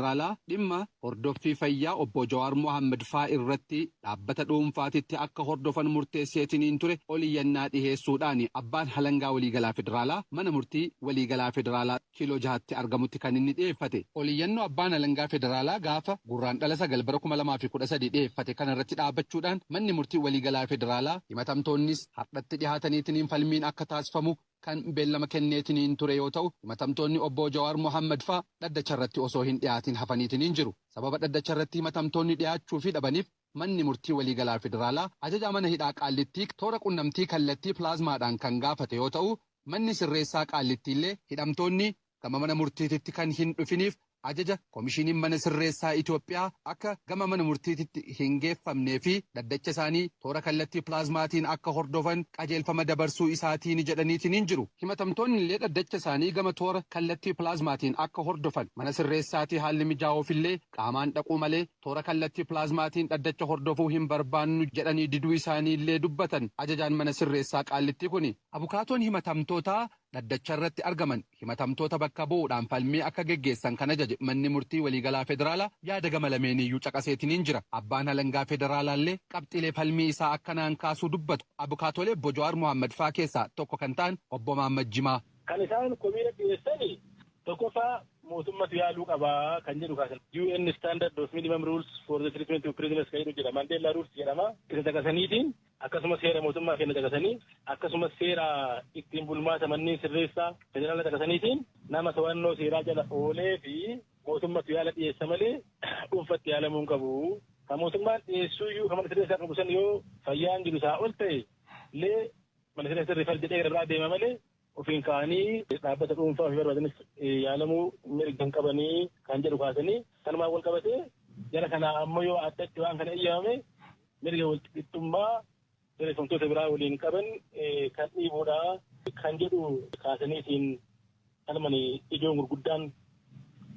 federaalaa dhimma hordoffii fayyaa obbo Jawaar Mohaammed faa irratti dhaabbata dhuunfaatitti akka hordofan murteesseetiniin ture oliyyannaa dhiheessuudhaan abbaan halangaa waliigalaa federaalaa mana murtii waliigalaa federaalaa kiiloo 6tti argamutti kan inni dhiyeeffate. Oliyyannoo abbaan halangaa federaalaa gaafa gurraandhala 9 bara 2013 dhiyeeffate kanarratti dhaabbachuudhaan manni murtii waliigalaa federaalaa himatamtoonnis hardhatti dhihaataniitiin falmiin akka taasifamu kan beellama kenneetiniin ture yoo ta'u himatamtoonni obbo Jawaar Mohaammed faa dhaddacha irratti osoo hin dhiyaatin hafaniitiniin jiru. Sababa dhaddacha irratti himatamtoonni dhiyaachuu fi dhabaniif manni murtii waliigalaa federaalaa ajaja mana hidhaa qaallittii toora qunnamtii kallattii pilaazmaadhaan kan gaafate yoo ta'u manni sirreessaa qaallittiillee hidhamtoonni gama mana murtiititti kan hin dhufiniif ajaja koomishiniin mana sirreessaa Itoophiyaa akka gama mana murtiititti hin geeffamnee fi dhaddacha isaanii toora kallattii pilaazmaatiin akka hordofan qajeelfama dabarsuu isaatiin jedhaniitiin jiru. Himatamtoonni illee dhaddacha isaanii gama toora kallattii pilaazmaatiin akka hordofan mana sirreessaatii haalli mijaa'uufillee qaamaan dhaquu malee toora kallattii pilaazmaatiin dhaddacha hordofuu hin barbaannu jedhanii diduu isaanii illee dubbatan ajajaan mana sirreessaa qaallittii kuni. Abukaatoon himatamtootaa dhaddacha irratti argaman himatamtoota bakka bu'uudhaan falmii akka geggeessan kan ajaje manni murtii waliigalaa federaalaa yaada gama lameeniyyuu caqaseetiniin jira. Abbaan halangaa federaalaallee qabxilee falmii isaa akkanaan kaasuu dubbatu. Abukaatolee obbo Jawaar Mohaammed faa keessaa tokko kan ta'an obbo Mohaammed Jimaa. Kan isaan komiira dhiyeessanii tokkoffaa mootummaatu yaaluu qabaa kan jedhu kaasan. UN Standard of Minimum Rules for the Treatment of Prisoners kan jedhu jedhama. Mandela Rules jedhama. Isa caqasaniitiin akkasumas seera mootummaa kenna caqasanii akkasumas seera ittiin bulmaata manneen sirreessaa federaala caqasaniitiin nama to'annoo seeraa jala oolee fi mootummaatu yaala dhiyeessa malee dhuunfatti yaalamuu hin qabu. Kan mootummaan dhiyeessuuyyuu kan mana sirreessaa qabu san yoo fayyaan jiru isaa ol ta'e illee mana sirreessaa rifal jedhee irraa deema malee ofiin ka'anii dhaabbata dhuunfaa ofii barbaadanis yaalamuu mirga hin qabanii kan jedhu kaasanii kanumaan wal qabatee jara kana ammoo yoo addatti waan kana eeyyamame mirga wal qixxummaa sirreeffamtoota biraa waliin qaban kan dhiibuudha kan jedhu kaasaniitiin kanumani ijoon gurguddaan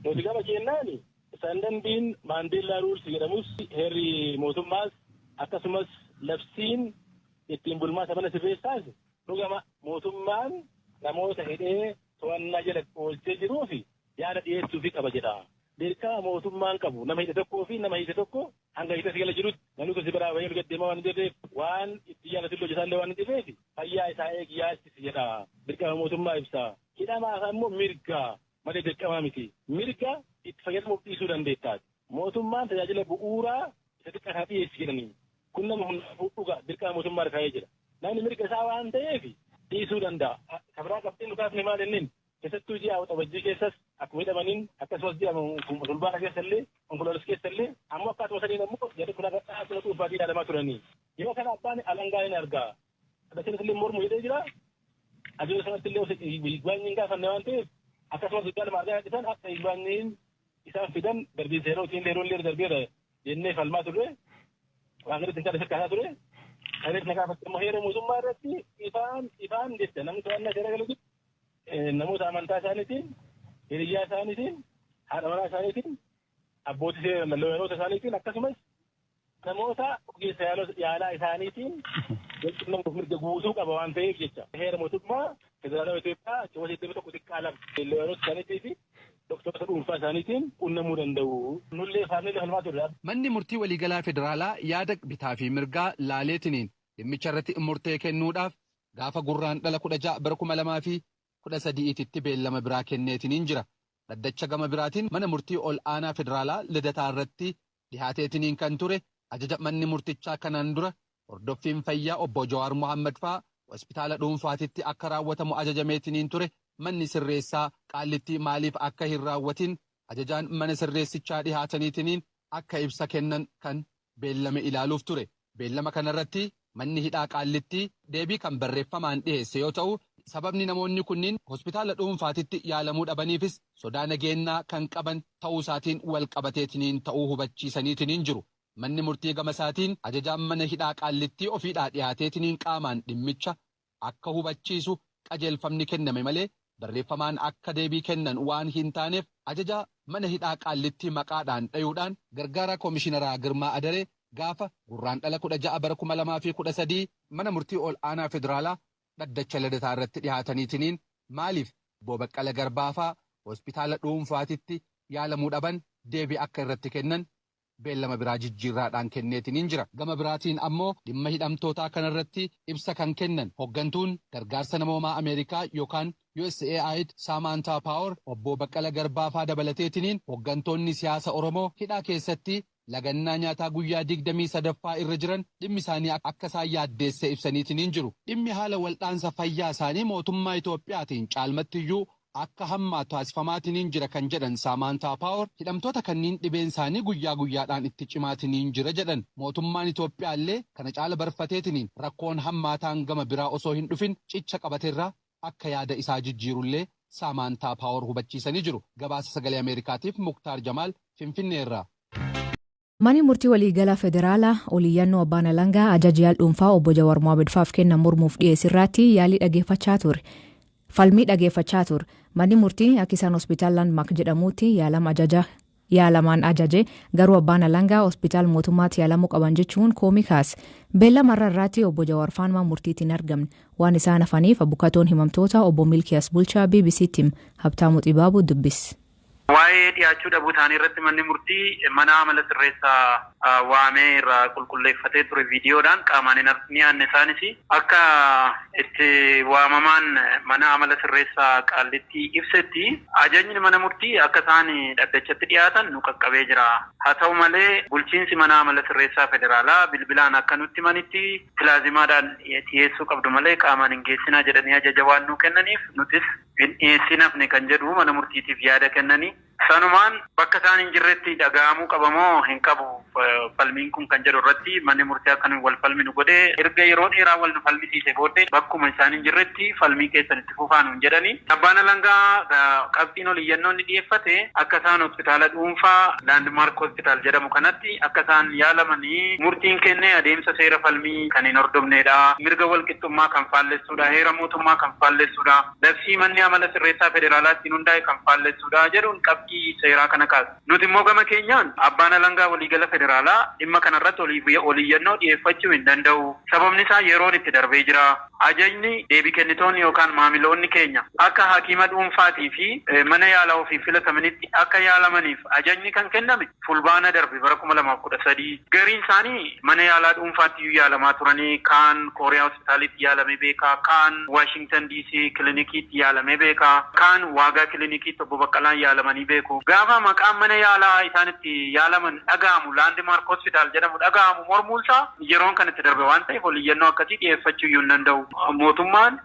nuti gama kennaani standardiin Mandela Rules jedhamus heerri mootummaas akkasumas labsiin ittiin bulmaata mana sirreessaas dhugama mootummaan namoota hidhee to'annaa jala oolchee jiruu fi yaada dhiyeessuufi qaba jedha. Dirqama mootummaan qabu nama hidhe tokkoo fi nama hidhe tokko hanga hidhe sigala jirutti namni kun si biraa baay'ee gaddeemaa waan hin jirreef waan itti yaalatin hojjetaallee waan hin jirreef fayyaa isaa eegi yaachisi jedha. Dirqama mootummaa ibsa. Hidhamaaf ammoo mirga malee dirqamaa miti. Mirga itti fayyadamuuf dhiisuu dandeettaati. Mootummaan tajaajila bu'uuraa isa xiqqaa dhiyeessi jedhanii kun nama hundaafuu dhuga dirqama mootummaa irra kaa'ee jira. Namni mirga isaa waan ta'eef dhiisuu danda'a. Kabraa qabxiin dhukaafni maal jennin keessattuu ji'a waxabajjii keessas akkuma hidhamaniin akkasumas ji'a fulbaana keessallee onkoloolessa keessallee ammoo akkaatuma sadiin ammoo jedhe kun akka dhuunfaatii yaadamaa turanii. Yeroo kana abbaan alangaa hin argaa. Dhaddacha illee mormu hidhee jira. Adeemsa sanatti illee waanyi hin gaafanne waan ta'eef akkasumas guddaa lama argaa dhisan akka waanyiin isaan fidan darbiin seerootiin leeroon leer darbeera jennee falmaa turre. Waan gadi ittiin kaadda fakkaataa ture. Adeemsa na gaafatte immoo heera mootummaa irratti ifaan jette namni to'annaa seera galuutti namoota amantaa isaaniitiin, hiriyyaa isaaniitiin, haadha manaa isaaniitiin, abbootii seera lallabanoota isaaniitiin akkasumas namoota ogeessa yaalaa isaaniitiin walqunnamtuuf mirga guutuu qaba waan ta'eef jecha. Heera mootummaa federaalaa Itoophiyaa cima 81 xiqqaa lama lallabanoota isaaniitii fi doktorota dhuunfaa isaaniitiin qunnamuu danda'u. Nullee faamnee falmaa turre. Manni murtii waliigalaa federaalaa yaada bitaa fi mirgaa laaleetiniin dhimmicha irratti murtee kennuudhaaf gaafa gurraandhala 16 bara 2013tti beellama biraa kenneetiniin jira. Dhaddacha gama biraatiin mana murtii ol aanaa federaalaa lidataa irratti dhihaateetiniin kan ture ajaja manni murtichaa kanaan dura hordoffiin fayyaa obbo Jawaar Mohaammed faa hospitaala dhuunfaatitti akka raawwatamu ajajameetiniin ture manni sirreessaa qaallittii maaliif akka hin raawwatin ajajaan mana sirreessichaa dhihaataniitiniin akka ibsa kennan kan beellame ilaaluuf ture. Beellama kanarratti manni hidhaa qaallittii deebii kan barreeffamaan dhiheesse yoo ta'u sababni namoonni kunniin hospitaala dhuunfaatitti yaalamuu dhabaniifis sodaa nageenyaa kan qaban ta'uu isaatiin wal qabateetiniin ta'uu hubachiisaniitiniin jiru. Manni murtii gama isaatiin ajajaan mana hidhaa qaallittii ofiidhaa dhiyaateetiniin qaamaan dhimmicha akka hubachiisu qajeelfamni kenname malee barreeffamaan akka deebii kennan waan hin taaneef ajaja mana hidhaa qaallittii maqaadhaan dhayuudhaan gargaara koomishinaraa Girmaa Adaree gaafa gurraandhala 16 bara 2013 mana murtii ol aanaa federaalaa dhaddacha lidataa irratti dhihaataniitiniin maaliif obbo Baqqala Garbaafaa hospitaala dhuunfaatitti yaalamuu dhaban deebii akka irratti kennan beellama biraa jijjiirraadhaan kenneetiin jira. Gama biraatiin ammoo dhimma hidhamtootaa kanarratti ibsa kan kennan hoggantuun gargaarsa namoomaa Ameerikaa yookaan USAID Samantha Power obbo Baqqala Garbaafaa dabalateetiin hoggantoonni siyaasa Oromoo hidhaa keessatti lagannaa nyaataa guyyaa 23ffaa irra jiran dhimmi isaanii akka isaan yaaddeesse ibsaniitiin jiru. Dhimmi haala waldhaansa fayyaa isaanii mootummaa Itoophiyaatiin caalmattiyyuu akka hammaa taasifamaatiin jira kan jedhan Samantha Power hidhamtoota kanneen dhibeen isaanii guyyaa guyyaadhaan itti cimaatiin jira jedhan. Mootummaan Itoophiyaallee kana caala barfateetiin rakkoon hammaataan gama biraa osoo hin dhufin cicha qabateerraa akka yaada isaa jijjiirullee Samantha Power hubachiisanii jiru. Gabaasa sagalee Ameerikaatiif Muktaar Jamaal Finfinneerraa. Mani murtii waliigalaa federaalaa oliyyannoo abbaan alangaa ajaja dhuunfaa obbo Jawaar Mohaammed faaf kennan mormuuf dhiyeessirraatti yaalii dhageeffachaa ture. Falmii dhageeffachaa ture. Manni murtii akka isaan hospitaal Landmark jedhamuutti yaalamaan ajaje garuu abbaan alangaa hospitaal mootummaatti yaalamuu qaban jechuun koomii kaase. Beellamarra irratti obbo Jawaar faana murtiitiin argamne waan isaan hafaniif abukaatoon himamtoota obbo Milkiyaas Bulchaa BBC'tti Habtaamuu Xibaabuu dubbise. Waa'ee dhiyaachuu dhabuu isaanii irratti manni murtii mana amala sirreessaa waamee irraa qulqulleeffatee ture viidiyoodhaan qaamaan hin dhiyaanne isaanis akka itti waamamaan mana amala sirreessaa Qaallitti ibsetti ajajni mana murtii akka isaan dhaddachatti dhiyaatan nu qaqqabee jira. Haa ta'u malee bulchiinsi mana amala sirreessaa federaalaa bilbilaan akka nutti manitti pilaazimaadhaan dhiyeessuu qabdu malee qaamaan hin geessinaa jedhanii ajaja waan nuu kennaniif nutis hin dhiyeessinafne kan jedhu mana murtiitiif yaada kennanii. Sanumaan bakka isaan hin jirretti dhaga'amuu qabamoo hin qabu falmiin kun kan jedhu irratti manni murtii akka wal falminu godhee erga yeroo dheeraa wal nu falmisiise booddee bakkuma isaan hin jirretti falmii keessan itti fufaa nuun jedhanii. Abbaan alangaa qabxiin oliyyannoon ni dhiyeeffate akka isaan hospitaala dhuunfaa Landmark Hospital jedhamu kanatti akka isaan yaalamanii murtiin kennee adeemsa seera falmii kan hin hordofnedha. Mirga walqixxummaa kan faallessuudha. Heera mootummaa kan faallessuudha. Labsii manni amala sirreessaa federaalaatti hundaa'e kan faallessuudha jedhuun qabxii seeraa kana kaasa. Nuti immoo gama keenyaan abbaan alangaa waliigala federaalaa dhimma kanarratti oliyyannoo dhiyeeffachuu hin danda'u. Sababni isaa yeroon itti darbee jira. Ajajni deebii kennitoonni yookaan maamiloonni keenya akka hakiima dhuunfaatii fi mana yaalaa ofii filatamanitti akka yaalamaniif ajajni kan kenname fulbaana darbe bara 2013. Gariin isaanii mana yaalaa dhuunfaatti yaalamaa turanii kaan Kooriyaa hospitaalitti yaalamee beekaa, kaan Washington DC kilinikiitti yaalamee beekaa, kaan Waagaa kilinikiitti obbo Baqqalaan yaalamanii beeku. Gaafa maqaan mana yaalaa isaanitti yaalaman dhaga'amu Landmark Hospital jedhamu dhaga'amu mormuulsaa yeroon kan itti darbe waan ta'eef oliyyannoo akkasii dhiyeeffachuu iyyuu hin danda'u. Mootummaan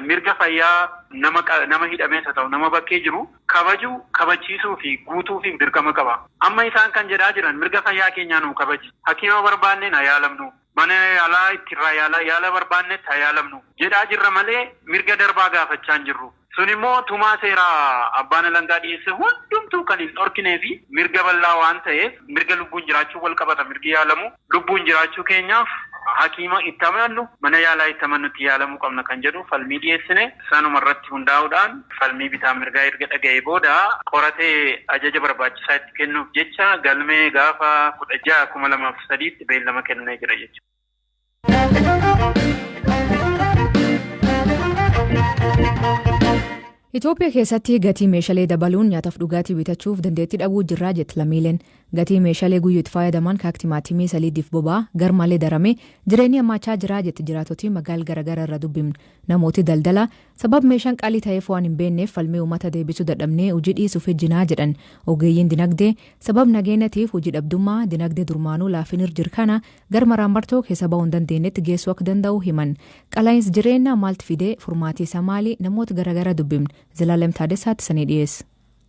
mirga fayyaa nama hidhamees haa ta'u nama bakkee jiru kabajuu kabachiisuu fi guutuu fi dirqama qaba. Amma isaan kan jedhaa jiran mirga fayyaa keenyaa nu kabaji. Hakiima barbaanneen haa yaalamnu. Mana yaalaa ittirraa yaala barbaannetti haa yaalamnu. Jedhaa jirra malee mirga darbaa gaafachaa hin jirru. Sun immoo tumaa seeraa abbaan alangaa dhiyeesse hundumtuu kan hin dhorkinee fi mirga bal'aa waan ta'eef mirga lubbuun jiraachuu wal qabata mirgi yaalamu. Lubbuun jiraachuu keenyaaf hakiima itti amannu mana yaalaa itti amannutti yaalamuu qabna kan jedhu falmii dhiyeessine sanuma irratti hundaa'uudhaan falmii bitaa mirgaa erga dhaga'ee booda qoratee ajaja barbaachisaa itti kennuuf jecha galmee gaafa 16/2003 beellama kennee jira jechuudha. Itoophiyaa keessatti gatii meeshaalee dabaluun nyaataaf dhugaatii bitachuuf dandeettii dhabuu jirraa jetti lammiileen. Gatii meeshaalee guyyuutti fayyadaman kan timaatimii saliidiif boba'aa garmalee darame jireenyi hammaachaa jiraa jetti jiraatotni magaala garaagaraa irra dubbifne. Namooti daldala sabab meeshaan qaalii ta'eef waan hin beekneef falmii uummata deebisuu dadhabnee hojii dhiisuuf ejjinaa jedhan. Ogeeyyiin dinagdee sabab nageenyatiif hojii dhabdummaa dinagdee durmaanuu laafinir jirkana garmaraan martoo keessa ba'uu hin dandeenyetti geessuu akka danda'u himan. Qalaa'insi jireenyaa maaltu fidee furmaatii isaa maali namoota garaagaraa dubbifne. Zilaalem Taadessaatti sanii dhiyeesse.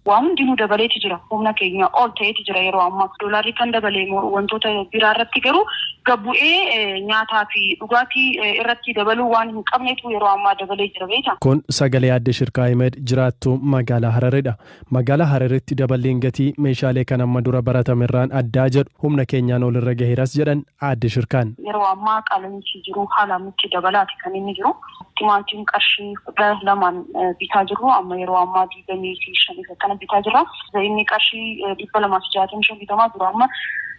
Waan hundinuu dabaleeti jira. Humna keenya ol ta'eeti jira yeroo ammaa. Doolaarri kan dabalee wantoota biraa irratti garuu gabbu'ee nyaataa fi dhugaatii irratti dabaluu waan hin qabneetu yeroo ammaa dabalee jira beekta. Kun sagalee aadde Shirkaa Ahmed jiraattu magaalaa Hararidha. Magaalaa Hararitti daballeen gatii meeshaalee kan amma dura baratamerraan addaa jedhu humna keenyaan ol irra gaheeras jedhan aadde Shirkaan. Yeroo ammaa qaala'insi jiru haala mitti dabalaati kan inni jiru. Timaatiin qarshii 2 bitaa jiru amma yeroo ammaa 25 kana bitaa jira. Inni qarshii 265 bitamaa jiru amma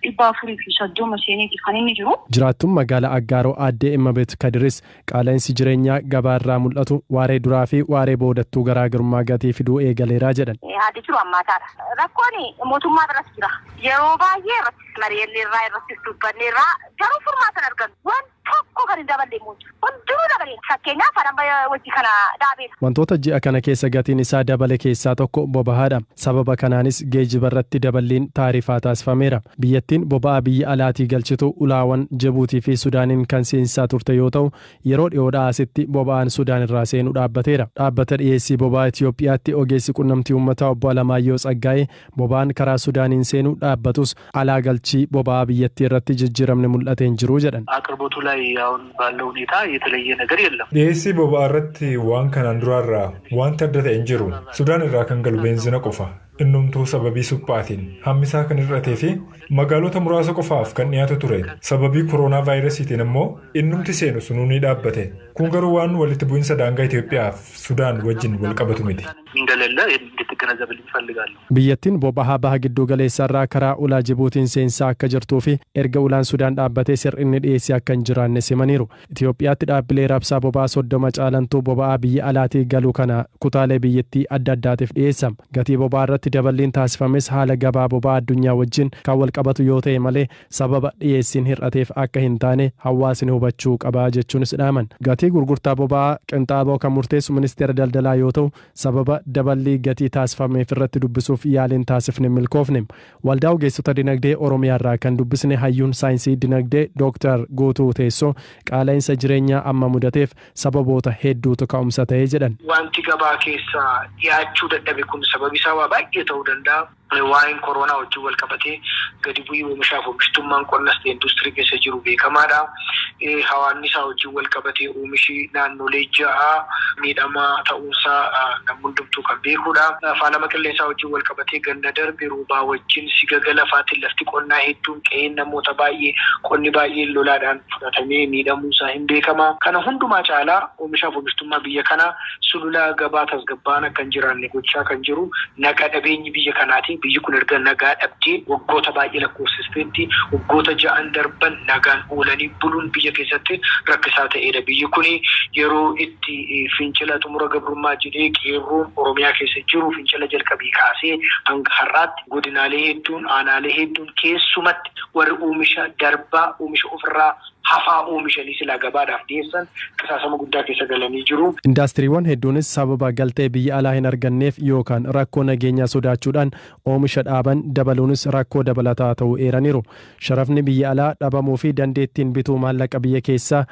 430 seeneeti kan inni jiru. Jiraattuun magaalaa Aggaaroo Aaddee Immabeet Kadiris qaala'insi jireenyaa gabaarraa mul'atu waaree duraa fi waaree boodattuu garaagarummaa gatii fiduu eegaleeraa jedhan. Haalli jiru ammaataadha. Rakkoon mootummaa biratti jira. Yeroo baay'ee irratti mari'anneerraa irratti dubbanneerraa garuu furmaata argamu. Waan tokko kan hin daballee muudu. Hundinuu dabalee fakkeenyaaf haadha wajji kana dhaabeera. Wantoota ji'a kana keessa gatiin isaa dabale keessaa tokko boba'aadha. Sababa kanaanis geejjiba irratti daballiin taarifaa taasifameera. Biyyattiin boba'aa biyya alaatii galchitu ulaawwan Jibuutii fi Sudaaniin kan seensisaa turte yoo ta'u yeroo dhiyoodhaa asitti boba'aan Sudaan irraa seenuu dhaabbateera. Dhaabbata dhiyeessii boba'aa Itoophiyaatti ogeessi qunnamtii uummataa obbo Alamaayyoo Tsaggaa'ee boba'aan karaa Sudaaniin seenuu dhaabbatus alaa galchii boba'aa biyyattii irratti jijjiiramni mul'atee hin jiru jedhan. አቅርቦቱ ላይ አሁን ባለው ሁኔታ የተለየ ነገር የለም። dhiyeessii boba'aa irratti waan kanaan duraarraa wanta adda ta'e hin jiru. Sudaan irraa kan galu beenzina qofa. Innumtuu sababii suphaatiin hammisaa kan hir'atee fi magaalota muraasa qofaaf kan dhiyaatu ture. Sababii kooroonaa vaayirasiitiin immoo innumti seenu sunuu ni dhaabbate. Kun garuu waan walitti bu'insa daangaa Itoophiyaaf Sudaan wajjin wal qabatu miti. እንደሌለ እንድትገነዘብልኝ እፈልጋለሁ። Biyyattiin boba'aa baha gidduu galeessaarraa karaa ulaa Jibuutiin seensaa akka jirtuu fi erga ulaan Sudaan dhaabbatee sirrinni dhiyeessii akka hin jiraanne simaniiru. Itoophiyaatti dhaabbilee raabsaa boba'aa 30 caalantuu boba'aa biyya alaatii galuu kana kutaalee biyyattii adda addaatiif dhiyeessama. Gatii boba'aa irratti daballiin taasifames haala gabaa boba'aa addunyaa wajjin kan wal qabatu yoo ta'e malee sababa dhiyeessiin hir'ateef akka hin taane hawaasni hubachuu qaba jechuunis dhaaman. Gatii gurgurtaa boba'aa qinxaaboo kan murteessu ministeera daldalaa yoo ta'u sababa daballii gatii taasifameef irratti dubbisuuf yaaliin taasifne milkoofne. Waldaa ogeessota dinagdee Oromiyaarraa kan dubbisne hayyuun saayinsii dinagdee Dr. Guutuu Teessoo qaala'insa jireenyaa amma mudateef sababoota hedduutu ka'umsa ta'ee jedhan. Wanti gabaa keessa dhiyaachuu dadhabe kun sababi isaa waa baay'ee ta'uu danda'a. Waa'een kooroonaa wajjin wal qabatee gadi bu'ii oomishaaf oomishtummaan qonnas ta'e industirii keessa jiru beekamaadha. Hawaasni isaa wajjin wal qabatee oomishi naannolee ja'a miidhamaa ta'uunsaa namni hundumtuu kan beekudha. Faalama qilleensaa wajjin wal qabatee ganna darbe roobaa wajjin sigaga lafaatiin lafti qonnaa hedduun qe'een namoota baay'ee qonni baay'een lolaadhaan fudhatamee miidhamuunsaa hin beekama. Kana hundumaa caalaa oomishaaf oomishtummaa biyya kanaa sulula gabaa tasgabbaa'aa kan jiraanne gochaa kan jiru nagaa dhabeenyi biyya kanaati. Biyyi kun erga nagaa dhabdee waggoota baay'ee lakkoofsisteetti waggoota ja'an darban nagaan oolanii buluun biyya keessatti rakkisaa ta'edha. Biyyi kun yeroo itti fincila xumura gabrummaa jedhee qeerroon Oromiyaa keessa jiru fincila jalqabii kaasee hanga har'aatti godinaalee hedduun aanaalee hedduun keessumatti warri oomisha darbaa oomisha ofirraa hafaa oomishanii silaa gabaadhaaf dhiyeessan qisaasama guddaa keessa galanii jiru. Indaastiriiwwan hedduunis sababa galtee biyya alaa hin arganneef yookaan rakkoo nageenyaa sodaachuudhaan oomisha dhaaban dabaluunis rakkoo dabalataa ta'uu eeraniiru. Sharafni biyya alaa dhabamuu fi dandeettiin bituu maallaqa biyya keessaa